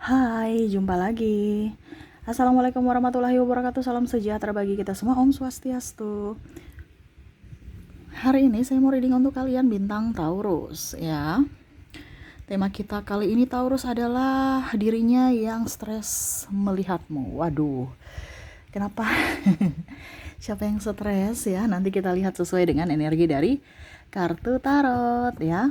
Hai, jumpa lagi. Assalamualaikum warahmatullahi wabarakatuh. Salam sejahtera bagi kita semua. Om Swastiastu. Hari ini saya mau reading untuk kalian bintang Taurus ya. Tema kita kali ini Taurus adalah dirinya yang stres melihatmu. Waduh, kenapa? Siapa yang stres ya? Nanti kita lihat sesuai dengan energi dari kartu tarot ya.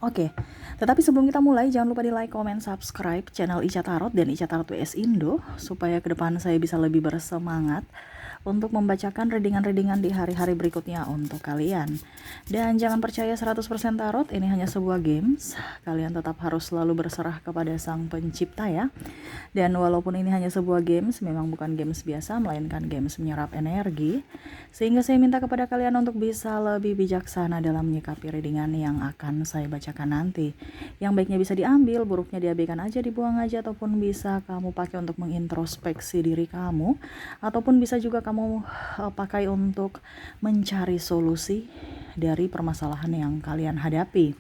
Oke, tetapi sebelum kita mulai, jangan lupa di like, comment, subscribe channel Ica Tarot dan Ica Tarot WS Indo, supaya ke depan saya bisa lebih bersemangat untuk membacakan readingan-readingan di hari-hari berikutnya untuk kalian. Dan jangan percaya 100% tarot, ini hanya sebuah games. Kalian tetap harus selalu berserah kepada sang pencipta ya. Dan walaupun ini hanya sebuah games, memang bukan games biasa, melainkan games menyerap energi. Sehingga saya minta kepada kalian untuk bisa lebih bijaksana dalam menyikapi readingan yang akan saya bacakan nanti. Yang baiknya bisa diambil, buruknya diabaikan aja, dibuang aja, ataupun bisa kamu pakai untuk mengintrospeksi diri kamu, ataupun bisa juga kamu pakai untuk mencari solusi dari permasalahan yang kalian hadapi.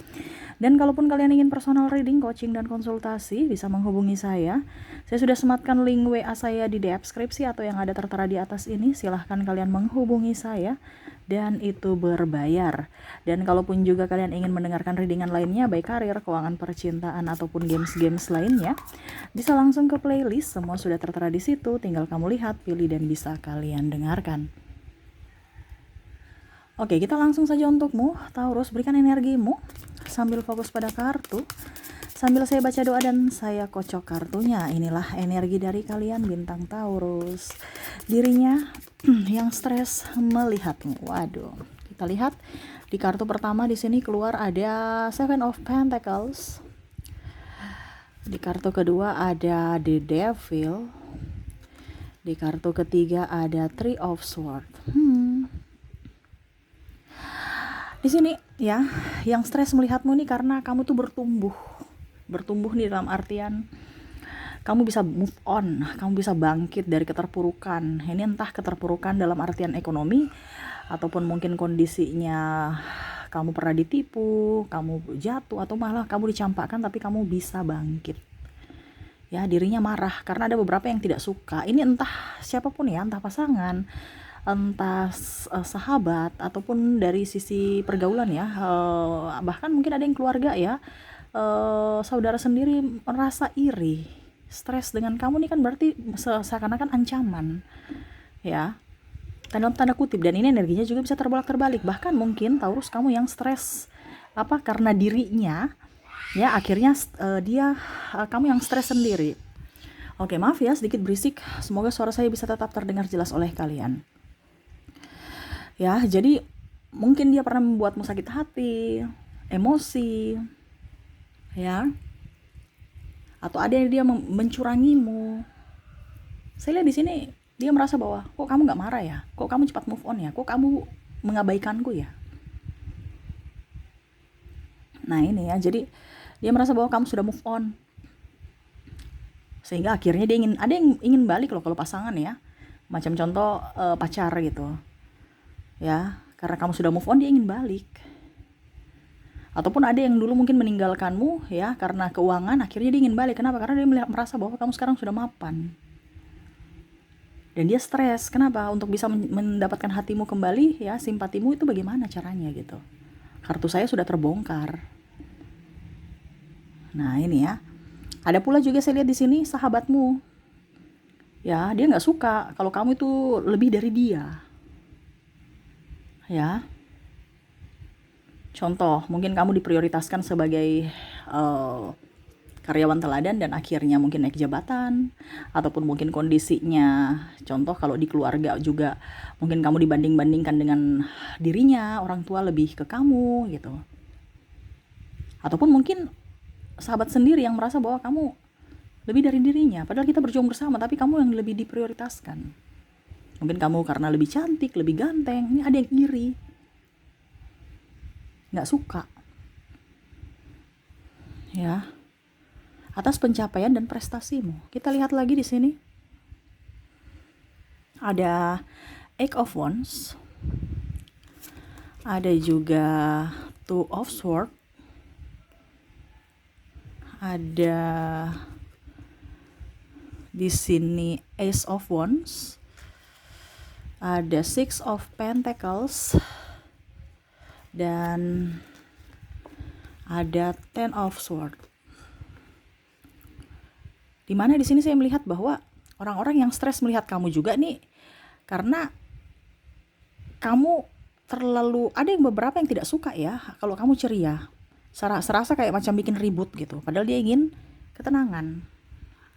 Dan kalaupun kalian ingin personal reading, coaching, dan konsultasi, bisa menghubungi saya. Saya sudah sematkan link WA saya di deskripsi atau yang ada tertera di atas ini. Silahkan kalian menghubungi saya, dan itu berbayar. Dan kalaupun juga kalian ingin mendengarkan readingan lainnya, baik karir, keuangan, percintaan, ataupun games-games lainnya, bisa langsung ke playlist. Semua sudah tertera di situ, tinggal kamu lihat, pilih, dan bisa kalian dengarkan. Oke, kita langsung saja untukmu, Taurus. Berikan energimu sambil fokus pada kartu. Sambil saya baca doa dan saya kocok kartunya. Inilah energi dari kalian bintang Taurus. Dirinya yang stres melihatmu. Waduh, kita lihat di kartu pertama di sini keluar ada Seven of Pentacles. Di kartu kedua ada The Devil. Di kartu ketiga ada Three of Swords. Di sini ya, yang stres melihatmu nih karena kamu tuh bertumbuh nih dalam artian kamu bisa move on, kamu bisa bangkit dari keterpurukan. Ini entah keterpurukan dalam artian ekonomi, ataupun mungkin kondisinya kamu pernah ditipu, kamu jatuh, atau malah kamu dicampakkan tapi kamu bisa bangkit. Ya, dirinya marah karena ada beberapa yang tidak suka. Ini entah siapapun ya, entah pasangan, entah sahabat, ataupun dari sisi pergaulan ya, bahkan mungkin ada yang keluarga ya, saudara sendiri merasa iri, stres dengan kamu nih, kan berarti seakan-akan ancaman ya, tanda kutip. Dan ini energinya juga bisa terbolak-terbalik. Bahkan mungkin Taurus kamu yang stres karena dirinya ya, akhirnya kamu yang stres sendiri. Oke, maaf ya sedikit berisik, semoga suara saya bisa tetap terdengar jelas oleh kalian. Ya, jadi mungkin dia pernah membuatmu sakit hati, emosi, ya, atau ada yang dia mencurangimu. Saya lihat di sini dia merasa bahwa kok kamu nggak marah ya, kok kamu cepat move on ya, kok kamu mengabaikanku ya. Nah ini ya, jadi dia merasa bahwa kamu sudah move on, sehingga akhirnya ada yang ingin balik loh kalau pasangan ya, macam contoh pacar gitu. Ya, karena kamu sudah move on, dia ingin balik. Ataupun ada yang dulu mungkin meninggalkanmu ya karena keuangan, akhirnya dia ingin balik. Kenapa? Karena dia merasa bahwa kamu sekarang sudah mapan. Dan dia stres. Kenapa? Untuk bisa mendapatkan hatimu kembali ya, simpatimu, itu bagaimana caranya gitu. Kartu saya sudah terbongkar. Nah, ini ya. Ada pula juga saya lihat di sini sahabatmu. Ya, dia nggak suka kalau kamu itu lebih dari dia. Ya, contoh mungkin kamu diprioritaskan sebagai karyawan teladan dan akhirnya mungkin naik jabatan, ataupun mungkin kondisinya, contoh kalau di keluarga juga mungkin kamu dibanding-bandingkan dengan dirinya, orang tua lebih ke kamu gitu. Ataupun mungkin sahabat sendiri yang merasa bahwa kamu lebih dari dirinya, padahal kita berjuang bersama tapi kamu yang lebih diprioritaskan. Mungkin kamu karena lebih cantik, lebih ganteng, ini ada yang iri, nggak suka ya atas pencapaian dan prestasimu. Kita lihat lagi di sini ada Eight of Wands, ada juga Two of Swords, ada Di sini Ace of Wands, ada Six of Pentacles, dan ada Ten of Swords. Dimana di sini saya melihat bahwa orang-orang yang stres melihat kamu juga nih, karena kamu terlalu, ada yang beberapa yang tidak suka ya kalau kamu ceria, serasa kayak macam bikin ribut gitu, padahal dia ingin ketenangan.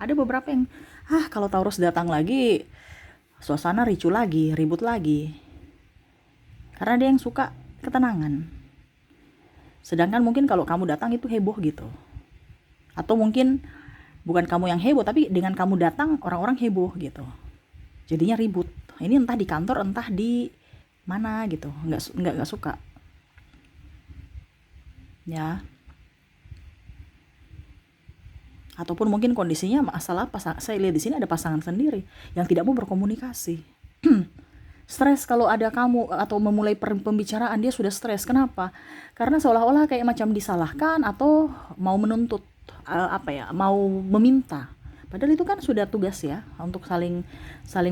Ada beberapa yang kalau Taurus datang lagi suasana ricu lagi, ribut lagi, karena dia yang suka ketenangan. Sedangkan mungkin kalau kamu datang itu heboh gitu, atau mungkin bukan kamu yang heboh, tapi dengan kamu datang orang-orang heboh gitu, jadinya ribut. Ini entah di kantor entah di mana gitu, nggak suka ya. Ataupun mungkin kondisinya masalah saya lihat di sini ada pasangan sendiri yang tidak mau berkomunikasi. Stres kalau ada kamu atau memulai pembicaraan, dia sudah stres. Kenapa? Karena seolah-olah kayak macam disalahkan atau mau menuntut, mau meminta. Padahal itu kan sudah tugas ya, untuk saling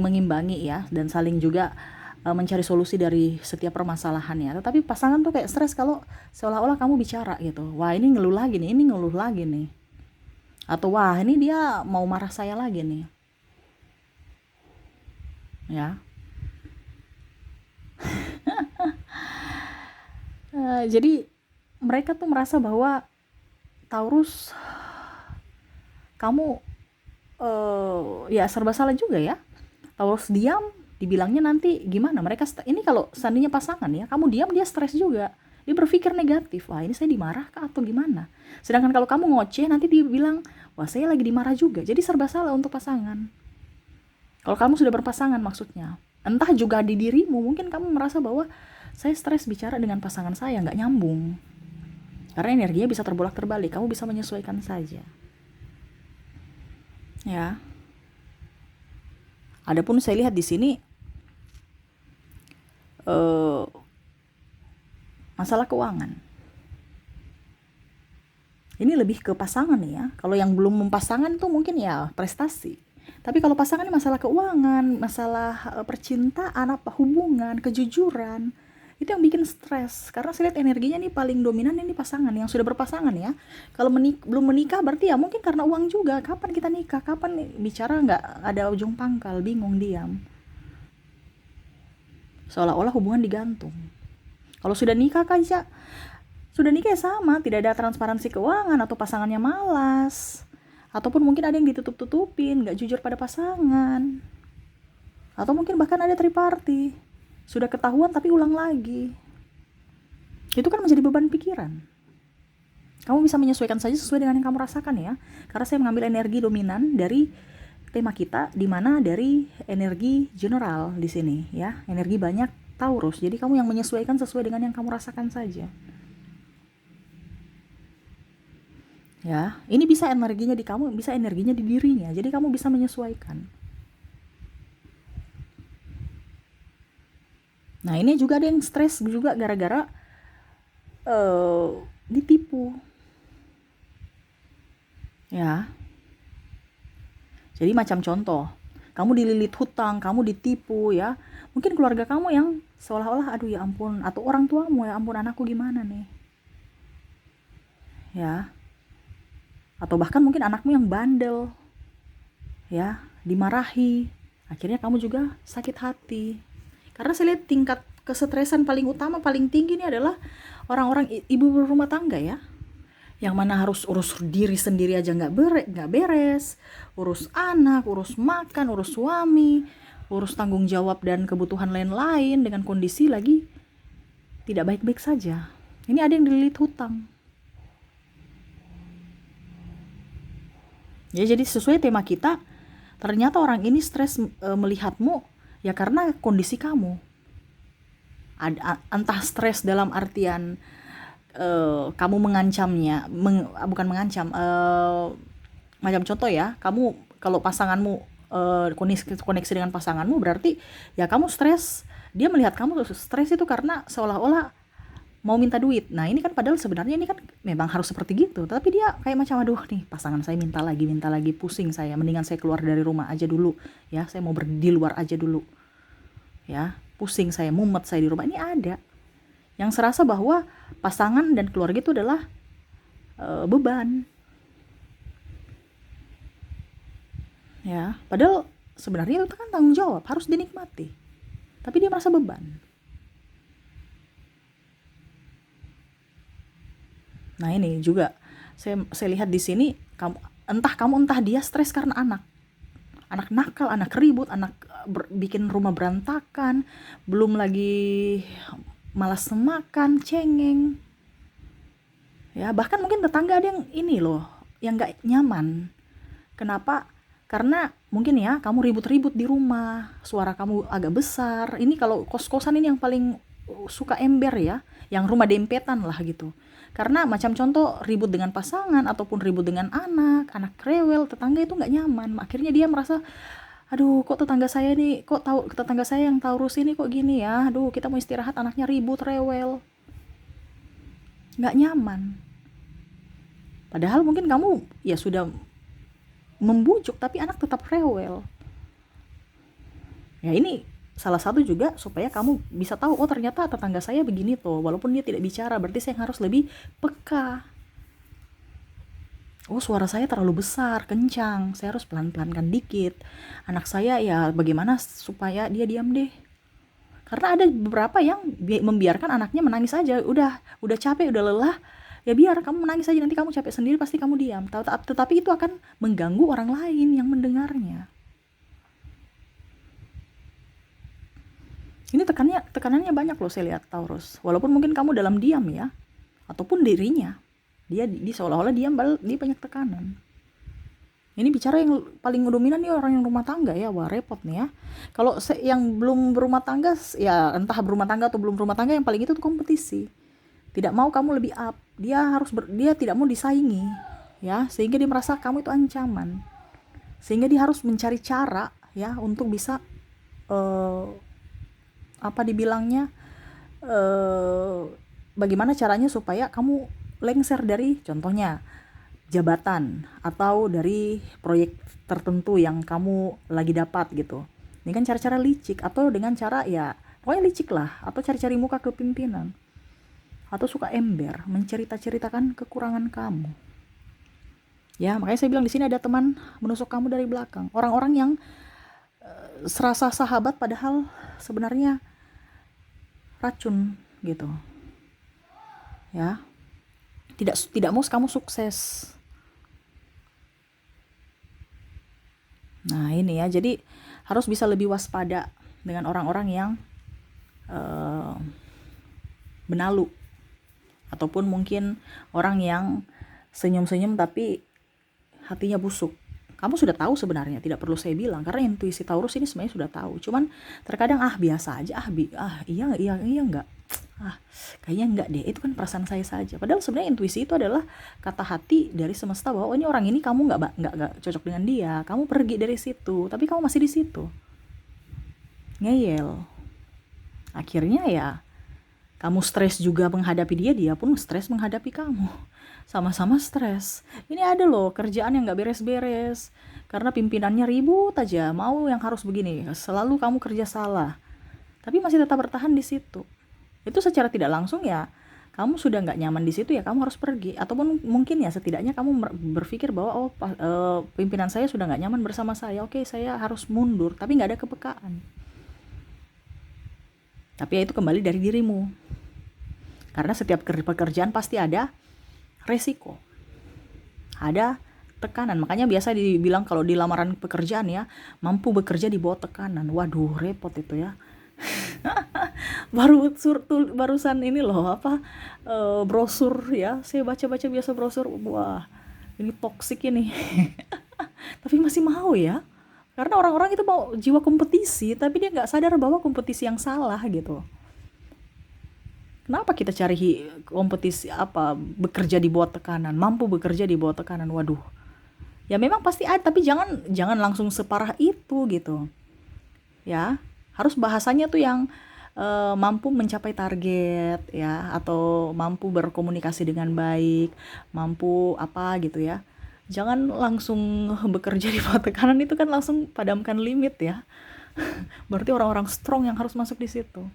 mengimbangi ya, dan saling juga mencari solusi dari setiap permasalahannya. Tetapi pasangan tuh kayak stres kalau seolah-olah kamu bicara gitu. Wah, ini ngeluh lagi nih, ini ngeluh lagi nih. Atau wah, ini dia mau marah saya lagi nih. Ya. Jadi mereka tuh merasa bahwa Taurus, kamu ya serba salah juga ya. Taurus diam, dibilangnya nanti gimana. Mereka ini kalau seandainya pasangan ya, kamu diam, dia stres juga. Dia berpikir negatif, wah ini saya dimarah kah atau gimana. Sedangkan kalau kamu ngoceh, nanti dia bilang, wah saya lagi dimarah juga. Jadi serba salah untuk pasangan. Kalau kamu sudah berpasangan maksudnya. Entah juga di dirimu, mungkin kamu merasa bahwa saya stres bicara dengan pasangan saya, nggak nyambung. Karena energinya bisa terbolak-terbalik, kamu bisa menyesuaikan saja. Ya. Adapun saya lihat di sini masalah keuangan. Ini lebih ke pasangan ya. Kalau yang belum pasangan tuh mungkin ya prestasi. Tapi kalau pasangan ini masalah keuangan, masalah percintaan, hubungan, kejujuran, itu yang bikin stres. Karena saya lihat energinya nih paling dominan ini pasangan yang sudah berpasangan ya. Kalau belum menikah berarti ya mungkin karena uang juga. Kapan kita nikah? Kapan bicara nggak ada ujung pangkal, bingung, diam. Seolah-olah hubungan digantung. Kalau sudah nikah ya sama, tidak ada transparansi keuangan, atau pasangannya malas, ataupun mungkin ada yang ditutup-tutupin, nggak jujur pada pasangan, atau mungkin bahkan ada triparty, sudah ketahuan tapi ulang lagi. Itu kan menjadi beban pikiran. Kamu bisa menyesuaikan saja sesuai dengan yang kamu rasakan ya, karena saya mengambil energi dominan dari tema kita, di mana dari energi general di sini ya, energi banyak Taurus. Jadi kamu yang menyesuaikan sesuai dengan yang kamu rasakan saja. Ya, ini bisa energinya di kamu, bisa energinya di dirinya. Jadi kamu bisa menyesuaikan. Nah, ini juga ada yang stres juga gara-gara ditipu. Ya. Jadi macam contoh, kamu dililit hutang, kamu ditipu ya. Mungkin keluarga kamu yang seolah-olah aduh ya ampun, atau orang tuamu ya ampun, anakku gimana nih. Ya. Atau bahkan mungkin anakmu yang bandel. Ya, dimarahi. Akhirnya kamu juga sakit hati. Karena saya lihat tingkat kesetresan paling utama, paling tinggi ini adalah orang-orang ibu berumah tangga ya. Yang mana harus urus diri sendiri aja nggak beres, urus anak, urus makan, urus suami, urus tanggung jawab dan kebutuhan lain-lain, dengan kondisi lagi tidak baik-baik saja. Ini ada yang dililit hutang. Ya, jadi sesuai tema kita, ternyata orang ini stres melihatmu ya karena kondisi kamu. Entah stres dalam artian kamu mengancamnya, bukan mengancam, macam contoh ya, kamu kalau pasanganmu koneksi dengan pasanganmu, berarti ya kamu stres. Dia melihat kamu stres itu karena seolah-olah mau minta duit. Nah ini kan padahal sebenarnya ini kan memang harus seperti gitu, tapi dia kayak macam aduh nih pasangan saya minta lagi, pusing saya, mendingan saya keluar dari rumah aja dulu ya, saya mau di luar aja dulu ya, pusing saya, mumet saya di rumah. Ini ada yang serasa bahwa pasangan dan keluarga itu adalah beban ya, padahal sebenarnya itu kan tanggung jawab, harus dinikmati, tapi dia merasa beban. Nah ini juga saya lihat di sini, kamu entah dia stres karena anak nakal, anak ribut, anak bikin rumah berantakan, belum lagi malas makan, cengeng ya, bahkan mungkin tetangga ada yang ini loh, yang gak nyaman. Kenapa? Karena mungkin ya kamu ribut-ribut di rumah, suara kamu agak besar. Ini kalau kos-kosan ini yang paling suka ember ya, yang rumah dempetan lah gitu. Karena macam contoh ribut dengan pasangan ataupun ribut dengan anak rewel, tetangga itu nggak nyaman. Akhirnya dia merasa, aduh kok tetangga saya nih, kok tahu tetangga saya yang Taurus ini kok gini ya, aduh kita mau istirahat anaknya ribut rewel, nggak nyaman. Padahal mungkin kamu ya sudah membujuk tapi anak tetap rewel. Ya ini salah satu juga supaya kamu bisa tahu, oh ternyata tetangga saya begini tuh, walaupun dia tidak bicara, berarti saya harus lebih peka. Oh suara saya terlalu besar, kencang, saya harus pelan-pelankan dikit. Anak saya ya bagaimana supaya dia diam deh. Karena ada beberapa yang membiarkan anaknya menangis aja, udah capek, udah lelah, ya biar kamu menangis aja, nanti kamu capek sendiri pasti kamu diam. Tetapi itu akan mengganggu orang lain yang mendengarnya. Ini tekanannya banyak loh saya lihat Taurus. Walaupun mungkin kamu dalam diam ya, ataupun dirinya, dia seolah-olah diam, dia banyak tekanan. Ini bicara yang paling dominan nih orang yang rumah tangga ya, wah repot nih ya. Kalau yang belum berumah tangga, ya entah berumah tangga atau belum berumah tangga, yang paling itu tuh kompetisi. Tidak mau kamu lebih up, dia tidak mau disaingi, ya, sehingga dia merasa kamu itu ancaman, sehingga dia harus mencari cara ya untuk bisa bagaimana caranya supaya kamu lengser dari contohnya jabatan atau dari proyek tertentu yang kamu lagi dapat gitu. Ini kan cara-cara licik, atau dengan cara ya pokoknya licik lah, atau cari-cari muka ke pimpinan, atau suka ember, menceritakan kekurangan kamu. Ya, makanya saya bilang di sini ada teman menusuk kamu dari belakang. Orang-orang yang serasa sahabat padahal sebenarnya racun gitu. Ya. Tidak mau kamu sukses. Nah, ini ya. Jadi harus bisa lebih waspada dengan orang-orang yang benalu, ataupun mungkin orang yang senyum-senyum tapi hatinya busuk. Kamu sudah tahu sebenarnya, tidak perlu saya bilang, karena intuisi Taurus ini sebenarnya sudah tahu. Cuman terkadang biasa aja, iya enggak, kayaknya enggak deh, itu kan perasaan saya saja. Padahal sebenarnya intuisi itu adalah kata hati dari semesta bahwa ini orang ini kamu enggak cocok dengan dia, kamu pergi dari situ, tapi kamu masih di situ. Ngeyel. Akhirnya ya kamu stres juga menghadapi dia, dia pun stres menghadapi kamu. Sama-sama stres. Ini ada loh kerjaan yang gak beres-beres karena pimpinannya ribut aja, mau yang harus begini, selalu kamu kerja salah, tapi masih tetap bertahan di situ. Itu secara tidak langsung ya kamu sudah gak nyaman di situ, ya kamu harus pergi. Ataupun mungkin ya setidaknya kamu berpikir bahwa pimpinan saya sudah gak nyaman bersama saya, oke saya harus mundur, tapi gak ada kepekaan. Tapi ya itu kembali dari dirimu, karena setiap pekerjaan pasti ada resiko, ada tekanan. Makanya biasa dibilang kalau di lamaran pekerjaan ya, mampu bekerja di bawah tekanan. Waduh repot itu ya. Barusan ini loh brosur ya, saya baca biasa brosur, wah ini toksik ini. Tapi masih mau ya, karena orang-orang itu mau jiwa kompetisi, tapi dia nggak sadar bahwa kompetisi yang salah gitu. Kenapa kita cari kompetisi bekerja di bawah tekanan, mampu bekerja di bawah tekanan? Waduh. Ya memang pasti ada, tapi jangan langsung separah itu gitu. Ya, harus bahasanya tuh yang mampu mencapai target ya, atau mampu berkomunikasi dengan baik, mampu apa gitu ya. Jangan langsung bekerja di bawah tekanan, itu kan langsung padamkan limit ya. Berarti orang-orang strong yang harus masuk di situ.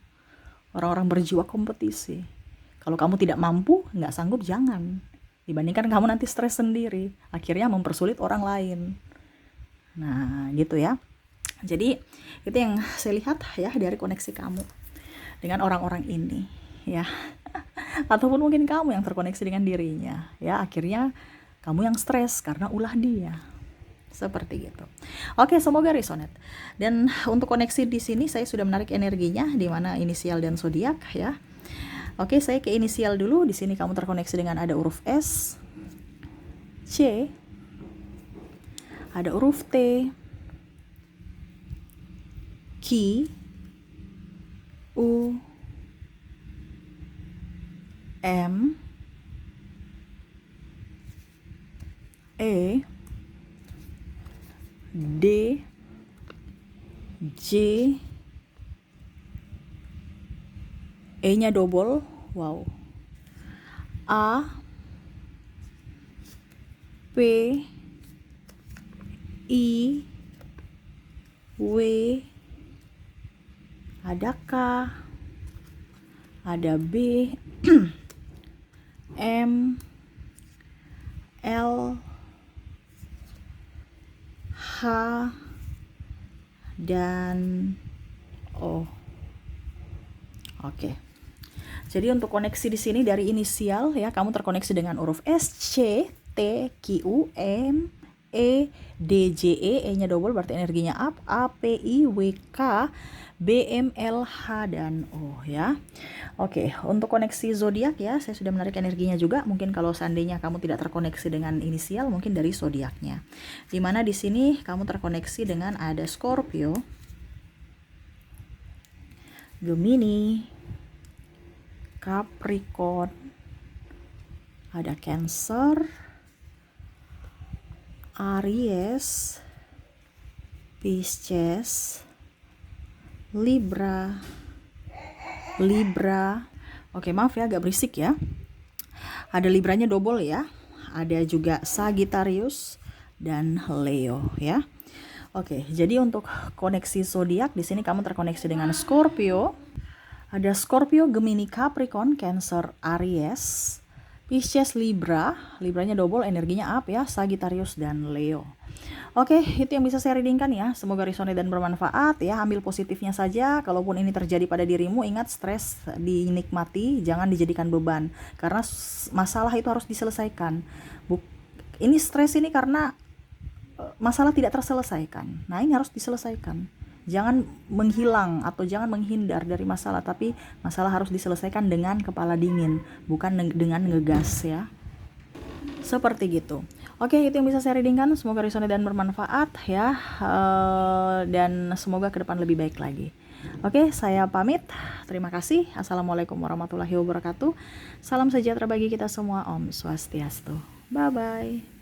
Orang-orang berjiwa kompetisi. Kalau kamu tidak mampu, nggak sanggup, jangan. Dibandingkan kamu nanti stres sendiri, akhirnya mempersulit orang lain. Nah, gitu ya. Jadi, itu yang saya lihat ya dari koneksi kamu dengan orang-orang ini, ya. Ataupun mungkin kamu yang terkoneksi dengan dirinya, ya. Akhirnya kamu yang stres karena ulah dia. Seperti gitu. Oke, semoga resonate. Dan untuk koneksi di sini saya sudah menarik energinya di mana inisial dan zodiak ya. Oke, saya ke inisial dulu. Di sini kamu terkoneksi dengan ada huruf S, C, ada huruf T, Q, U, M, E, D, J, E-nya double, wow, A, P, I, W, ada K, ada B, M, L, H, dan O. Oke. Jadi untuk koneksi di sini dari inisial ya, kamu terkoneksi dengan huruf S, C, T, Q, U, M, E, D, J, E-nya double berarti energinya up, A, P, I, W, K, B, M, L, H, dan O ya. Oke, untuk koneksi zodiak ya, saya sudah menarik energinya juga. Mungkin kalau seandainya kamu tidak terkoneksi dengan inisial, mungkin dari zodiaknya. Dimana di sini kamu terkoneksi dengan ada Scorpio, Gemini, Capricorn, ada Cancer, Aries, Pisces, Libra. Oke, maaf ya agak berisik ya. Ada Libranya double ya. Ada juga Sagittarius dan Leo ya. Oke, jadi untuk koneksi zodiak di sini kamu terkoneksi dengan Scorpio. Ada Scorpio, Gemini, Capricorn, Cancer, Aries, Pisces, Libranya double, energinya up ya, Sagittarius dan Leo. Oke, itu yang bisa saya readingkan ya. Semoga resonate dan bermanfaat ya. Ambil positifnya saja. Kalaupun ini terjadi pada dirimu, ingat stres dinikmati, jangan dijadikan beban. Karena masalah itu harus diselesaikan. Ini stres ini karena masalah tidak terselesaikan. Nah, ini harus diselesaikan. Jangan menghilang atau jangan menghindar dari masalah, tapi masalah harus diselesaikan dengan kepala dingin, bukan dengan ngegas ya. Seperti gitu. Oke, itu yang bisa saya readingkan. Semoga resonate dan bermanfaat ya. Dan semoga ke depan lebih baik lagi. Oke, saya pamit. Terima kasih. Assalamualaikum warahmatullahi wabarakatuh. Salam sejahtera bagi kita semua. Om Swastiastu. Bye-bye.